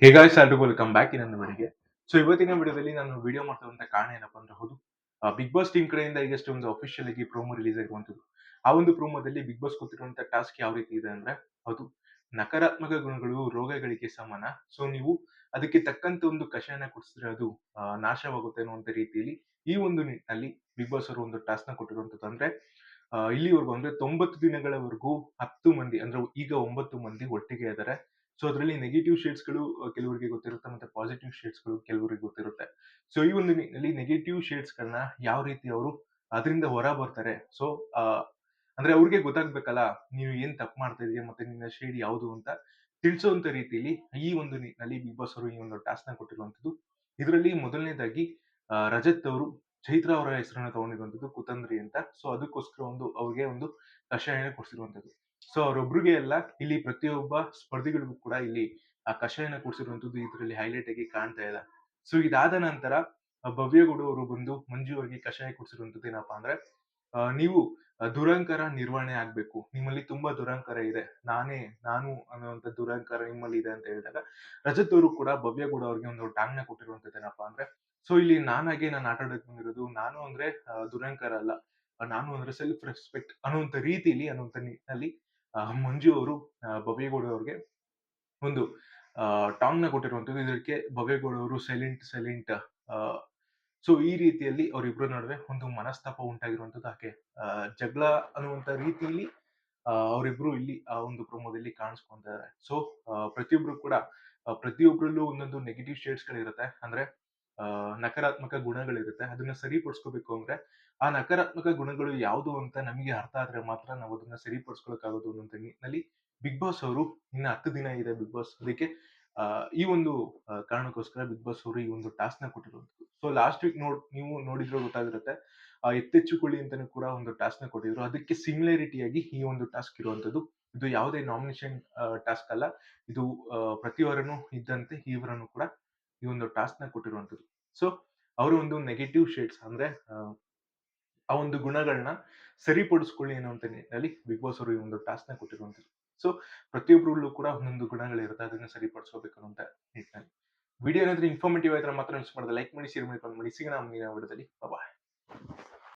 Hey guys ಎಲ್ರಿಗೂ welcome back ಇನ್ನೊಂದು ವಿಡಿಯೋಗೆ. ಸೊ ಇವತ್ತಿನ ವಿಡಿಯೋದಲ್ಲಿ ನಾನು ವಿಡಿಯೋ ಮಾಡ್ತಿರುವಂತ ಕಾರಣ ಏನಪ್ಪಾ ಅಂದ್ರೆ ಹೌದು, ಬಿಗ್ ಬಾಸ್ ಟೀಮ್ ಕಡೆಯಿಂದ ಈಗಷ್ಟೇ ಒಂದು ಅಫಿಷಿಯಲ್ ಆಗಿ ಪ್ರೋಮೋ ರಿಲೀಸ್ ಆಗಿರುವಂತದ್ದು. ಆ ಒಂದು ಪ್ರೋಮೋದಲ್ಲಿ ಬಿಗ್ ಬಾಸ್ ಕೊಟ್ಟಿರುವಂತ ಟಾಸ್ಕ್ ಯಾವ ರೀತಿ ಇದೆ ಅಂದ್ರೆ ಹೌದು, ನಕಾರಾತ್ಮಕ ಗುಣಗಳು ರೋಗಗಳಿಗೆ ಸಮಾನ. ಸೊ ನೀವು ಅದಕ್ಕೆ ತಕ್ಕಂತೆ ಒಂದು ಕಷಾಯನ ಕುಡಿಸಿದ್ರೆ ಅದು ನಾಶವಾಗುತ್ತೆ ಅನ್ನುವಂತ ರೀತಿಯಲ್ಲಿ ಈ ಒಂದು ನಿಟ್ಟಿನಲ್ಲಿ ಬಿಗ್ ಬಾಸ್ ಅವರು ಒಂದು ಟಾಸ್ಕ್ ನ ಕೊಟ್ಟಿರುವಂತದ್ದು. ಅಂದ್ರೆ ಇಲ್ಲಿವರೆಗೂ ಅಂದ್ರೆ 90 ದಿನಗಳವರೆಗೂ 10 ಮಂದಿ ಅಂದ್ರೆ ಈಗ 9 ಮಂದಿ ಒಟ್ಟಿಗೆ ಇದ್ದಾರೆ. ಸೊ ಅದರಲ್ಲಿ ನೆಗೆಟಿವ್ ಶೇಡ್ಸ್ ಗಳು ಕೆಲವರಿಗೆ ಗೊತ್ತಿರುತ್ತೆ, ಮತ್ತೆ ಪಾಸಿಟಿವ್ ಶೇಡ್ಸ್ ಗಳು ಕೆಲವರಿಗೆ ಗೊತ್ತಿರುತ್ತೆ. ಸೊ ಈ ಒಂದು ನಿಟ್ಟಿನಲ್ಲಿ ನೆಗೆಟಿವ್ ಶೇಡ್ಸ್ ಗಳನ್ನ ಯಾವ ರೀತಿ ಅವರು ಅದರಿಂದ ಹೊರ ಬರ್ತಾರೆ. ಸೊ ಅಂದ್ರೆ ಅವ್ರಿಗೆ ಗೊತ್ತಾಗ್ಬೇಕಲ್ಲ, ನೀವು ಏನ್ ತಪ್ಪು ಮಾಡ್ತಾ ಇದೀಯ ಮತ್ತೆ ನಿನ್ನ ಶೇಡ್ ಯಾವುದು ಅಂತ ತಿಳಿಸುವಂತ ರೀತಿಯಲ್ಲಿ ಈ ಒಂದು ನಿಟ್ಟಿನಲ್ಲಿ ಬಿಗ್ ಬಾಸ್ ಅವರು ಈ ಒಂದು ಟಾಸ್ಕ್ ನ ಕೊಟ್ಟಿರುವಂತದ್ದು. ಇದರಲ್ಲಿ ಮೊದಲನೇದಾಗಿ ರಜತ್ ಅವರು ಚೈತ್ರ ಅವರ ಹೆಸರನ್ನ ತಗೊಂಡಿರುವಂತದ್ದು ಕುತಂದ್ರಿ ಅಂತ. ಸೊ ಅದಕ್ಕೋಸ್ಕರ ಒಂದು ಅವ್ರಿಗೆ ಒಂದು ಕಷಾಯನ ಕೊಡಿಸಿರುವಂತದ್ದು. ಸೊ ಅವರೊಬ್ರಿಗೆ ಅಲ್ಲ, ಇಲ್ಲಿ ಪ್ರತಿಯೊಬ್ಬ ಸ್ಪರ್ಧಿಗಳಿಗೂ ಕೂಡ ಇಲ್ಲಿ ಆ ಕಷಾಯನ ಕುಡಿಸಿರುವಂತದ್ದು ಇದರಲ್ಲಿ ಹೈಲೈಟ್ ಆಗಿ ಕಾಣ್ತಾ ಇದೆ. ಸೊ ಇದಾದ ನಂತರ ಭವ್ಯಗೌಡ ಅವರು ಬಂದು ಮಂಜು ಅವರಿಗೆ ಕಷಾಯ ಕುಡಿಸಿರುವಂತದ್ದು ಏನಪ್ಪಾ ಅಂದ್ರೆ ನೀವು ದುರಹಂಕಾರ ನಿರ್ವಹಣೆ ಆಗ್ಬೇಕು, ನಿಮ್ಮಲ್ಲಿ ತುಂಬಾ ದುರಹಂಕಾರ ಇದೆ, ನಾನು ಅನ್ನುವಂತ ದುರಹಂಕಾರ ನಿಮ್ಮಲ್ಲಿ ಇದೆ ಅಂತ ಹೇಳಿದಾಗ ರಜತ್ ಅವರು ಕೂಡ ಭವ್ಯಗೌಡ ಅವರಿಗೆ ಒಂದು ಟಾಂಗ್ ನ ಕೊಟ್ಟಿರುವಂತದ್ದು ಏನಪ್ಪಾ ಅಂದ್ರೆ ಸೊ ಇಲ್ಲಿ ನಾನಾಗೆ ನಾನು ಆಟ ಆಡಕ್ ಬಂದಿರೋದು, ನಾನು ಅಂದ್ರೆ ದುರಹಂಕಾರ ಅಲ್ಲ, ನಾನು ಅಂದ್ರೆ ಸೆಲ್ಫ್ ರೆಸ್ಪೆಕ್ಟ್ ಅನ್ನುವಂತ ರೀತಿಯಲ್ಲಿ ಅನ್ನುವಂತ ನಿಟ್ಟಿನಲ್ಲಿ ಮಂಜು ಅವರು ಭವ್ಯಗೌಡ ಅವ್ರಿಗೆ ಒಂದು ಟಾಂಗ್ ನ ಕೊಟ್ಟಿರುವಂತದ್ದು. ಇದಕ್ಕೆ ಭವ್ಯಗೌಡ ಅವರು ಸೈಲೆಂಟ್. ಸೊ ಈ ರೀತಿಯಲ್ಲಿ ಅವರಿಬ್ಬರ ನಡುವೆ ಒಂದು ಮನಸ್ತಾಪ ಉಂಟಾಗಿರುವಂತದ್ದು, ಹಾಗೆ ಜಗಳ ಅನ್ನುವಂತ ರೀತಿಯಲ್ಲಿ ಅವರಿಬ್ರು ಇಲ್ಲಿ ಆ ಒಂದು ಪ್ರೊಮೋದಲ್ಲಿ ಕಾಣಿಸ್ಕೊಂತಾರೆ. ಸೊ ಪ್ರತಿಯೊಬ್ರು ಕೂಡ ಪ್ರತಿಯೊಬ್ಬರಲ್ಲೂ ಒಂದೊಂದು ನೆಗೆಟಿವ್ ಶೇಡ್ಸ್ ಗಳಿರುತ್ತೆ, ಅಂದ್ರೆ ನಕಾರಾತ್ಮಕ ಗುಣಗಳಿರುತ್ತೆ. ಅದನ್ನ ಸರಿಪಡಿಸ್ಕೋಬೇಕು ಅಂದ್ರೆ ಆ ನಕಾರಾತ್ಮಕ ಗುಣಗಳು ಯಾವುದು ಅಂತ ನಮಗೆ ಅರ್ಥ ಆದ್ರೆ ಮಾತ್ರ ನಾವು ಅದನ್ನ ಸರಿಪಡಿಸ್ಕೊಳಕ್ಕಾಗೋದು ಅನ್ನುವಂತ ನಿಟ್ಟಿನಲ್ಲಿ ಬಿಗ್ ಬಾಸ್ ಅವರು ಇನ್ನ 10 ದಿನ ಇದೆ ಬಿಗ್ ಬಾಸ್, ಅದಕ್ಕೆ ಈ ಒಂದು ಕಾರಣಕ್ಕೋಸ್ಕರ ಬಿಗ್ ಬಾಸ್ ಅವರು ಈ ಒಂದು ಟಾಸ್ಕ್ ನ ಕೊಟ್ಟಿರುವಂತದ್ದು. ಸೊ ಲಾಸ್ಟ್ ವೀಕ್ ನೀವು ನೋಡಿದ್ರೆ ಗೊತ್ತಾಗಿರುತ್ತೆ, ಎತ್ತೆಚ್ಚುಕೊಳ್ಳಿ ಅಂತಾನೂ ಕೂಡ ಒಂದು ಟಾಸ್ಕ್ ನ ಕೊಟ್ಟಿದ್ರು. ಅದಕ್ಕೆ ಸಿಮಿಲಾರಿಟಿ ಆಗಿ ಈ ಒಂದು ಟಾಸ್ಕ್ ಇರುವಂತದ್ದು. ಇದು ಯಾವುದೇ ನಾಮಿನೇಷನ್ ಟಾಸ್ಕ್ ಅಲ್ಲ, ಇದು ಪ್ರತಿ ವಾರನೂ ಇದ್ದಂತೆ ಈ ವಾರನೂ ಕೂಡ ಈ ಒಂದು ಟಾಸ್ಕ್ ನ ಕೊಟ್ಟಿರುವಂತದ್ದು. ಸೊ ಅವರ ಒಂದು ನೆಗೆಟಿವ್ ಶೇಡ್ಸ್ ಅಂದ್ರೆ ಆ ಒಂದು ಗುಣಗಳನ್ನ ಸರಿಪಡಿಸ್ಕೊಳ್ಳಿ ಅನ್ನುವಂತ ನಿಟ್ಟಿನಲ್ಲಿ ಬಿಗ್ ಬಾಸ್ ಅವರು ಈ ಒಂದು ಟಾಸ್ಕ್ ನ ಕೊಟ್ಟಿರುವಂತದ್ದು. ಸೊ ಪ್ರತಿಯೊಬ್ಬರಲ್ಲೂ ಕೂಡ ಒಂದೊಂದು ಗುಣಗಳಿರುತ್ತೆ, ಅದನ್ನ ಸರಿಪಡಿಸ್ಕೋಬೇಕು ಅನ್ನುವಂತ ನಿಟ್ಟಿನಲ್ಲಿ. ವಿಡಿಯೋ ಏನಾದ್ರೂ ಇನ್ಫಾರ್ಮೇಟಿವ್ ಆದ್ರೆ ಮಾತ್ರ ಮಿಸ್ ಮಾಡದೆ ಲೈಕ್ ಮಾಡಿ, ಶೇರ್ ಮಾಡಿ, ಕಮೆಂಟ್ ಮಾಡಿ. ಸಿಗೋಣ ಮುಂದಿನ ವಿಡಿಯೋದಲ್ಲಿ. ಬಾಯ್.